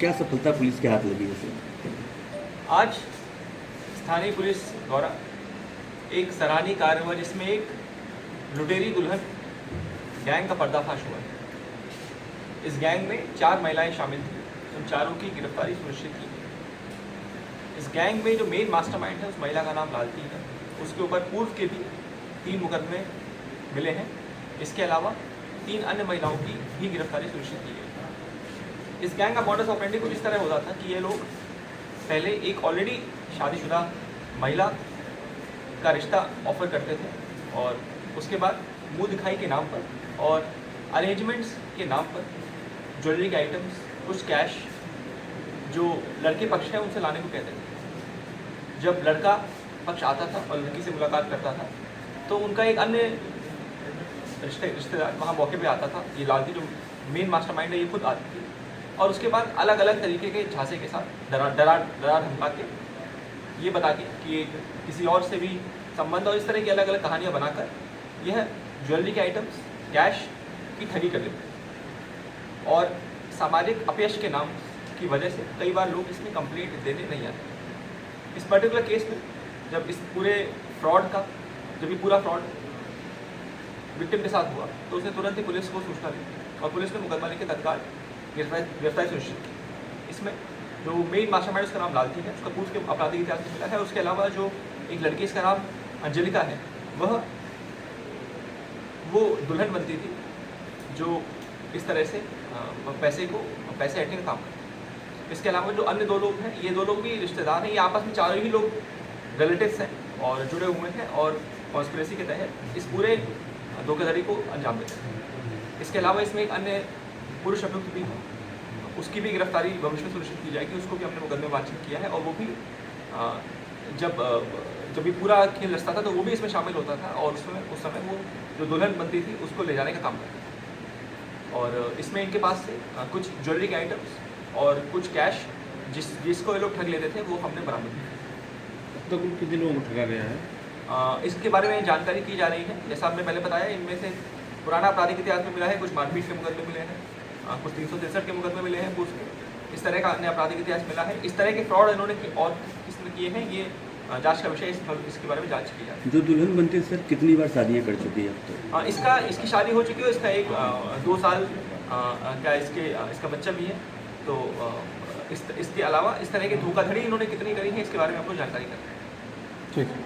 क्या सफलता पुलिस के हाथ लगी है सर? आज स्थानीय पुलिस द्वारा एक सराहनीय कार्य हुआ जिसमें एक लुटेरी दुल्हन गैंग का पर्दाफाश हुआ है। इस गैंग में 4 महिलाएं शामिल थी, उन चारों की गिरफ्तारी सुनिश्चित की गई। इस गैंग में जो मेन मास्टरमाइंड है उस महिला का नाम लालती है। उसके ऊपर पूर्व के भी 3 मुकदमे मिले हैं। इसके अलावा 3 अन्य महिलाओं की भी गिरफ्तारी सुनिश्चित की गई। इस गैंग का मॉडस ऑपरेंडी कुछ इस तरह होता था कि ये लोग पहले एक ऑलरेडी शादीशुदा महिला का रिश्ता ऑफर करते थे और उसके बाद मुंह दिखाई के नाम पर और अरेंजमेंट्स के नाम पर ज्वेलरी के आइटम्स, कुछ कैश जो लड़के पक्ष है उनसे लाने को कहते थे। जब लड़का पक्ष आता था और लड़की से मुलाकात करता था तो उनका एक अन्य रिश्तेदार वहाँ मौके पे आता था। ये लालती जो मेन मास्टरमाइंड है ये खुद आती थी और उसके बाद अलग अलग तरीके के झांसे के साथ डरा धमका के ये बता के कि किसी और से भी संबंध और इस तरह की अलग अलग कहानियाँ बनाकर यह ज्वेलरी के आइटम्स, कैश की ठगी कर लेते हैं। और सामाजिक अपयश के नाम की वजह से कई बार लोग इसमें कंप्लेंट देने नहीं आते। इस पर्टिकुलर केस में जब इस पूरे फ्रॉड का जब ये पूरा फ्रॉड विक्टिम के साथ हुआ तो उसने तुरंत ही पुलिस को सूचना दी और पुलिस ने मुकदमा लेकर तत्काल गिरफ्तारी सुनिश्चित की। इसमें जो मेन मास्टरमाइंड उसका नाम लालती है, उसका पूछ के आपराधिक इतिहास में मिला है। उसके अलावा जो एक लड़की इसका नाम अंजलिका है वो दुल्हन बनती थी जो इस तरह से पैसे हटने का काम करती है। इसके अलावा जो अन्य 2 लोग हैं ये 2 लोग भी रिश्तेदार हैं। ये आपस में चारों ही लोग रिलेटिव्स हैं और जुड़े हुए हैं और कॉन्स्पिरेसी के तहत इस पूरे धोखाधड़ी को अंजाम देते हैं। इसके अलावा इसमें एक अन्य पुरुष अभियुक्त भी है, उसकी भी गिरफ्तारी भविष्य में सुनिश्चित की जाएगी। उसको भी हमने मुकदमे में बातचीत किया है और वो भी जब ये पूरा खेल रचता था तो वो भी इसमें शामिल होता था और उस समय वो जो दुल्हन बनती थी उसको ले जाने का काम करता था। और इसमें इनके पास से कुछ ज्वेलरी के आइटम्स और कुछ कैश जिसको ये लोग ठग लेते थे वो हमने बरामद किया। तो कुल कितने लोगों को ठगा गया है? इसके बारे में जानकारी की जा रही है। जैसा आपने पहले बताया, इनमें से पुराना आपराधिक इतिहास में मिला है, कुछ मारपीट के मुकदमे मिले हैं, कुछ 363 के मुकदमे मिले हैं, कुछ इस तरह का अन्य आपराधिक इतिहास मिला है। इस तरह के फ्रॉड इन्होंने और किसने किए हैं ये जांच का विषय, इसके बारे में जांच की जाए। जो दुल्हन बनती है सर कितनी बार शादियाँ कर चुकी है अब तक? इसकी शादी हो चुकी है। इसका एक 2 साल इसका बच्चा भी है। तो इसके अलावा इस तरह की धोखाधड़ी इन्होंने कितनी करी है इसके बारे में आपको जानकारी करते हैं। ठीक है।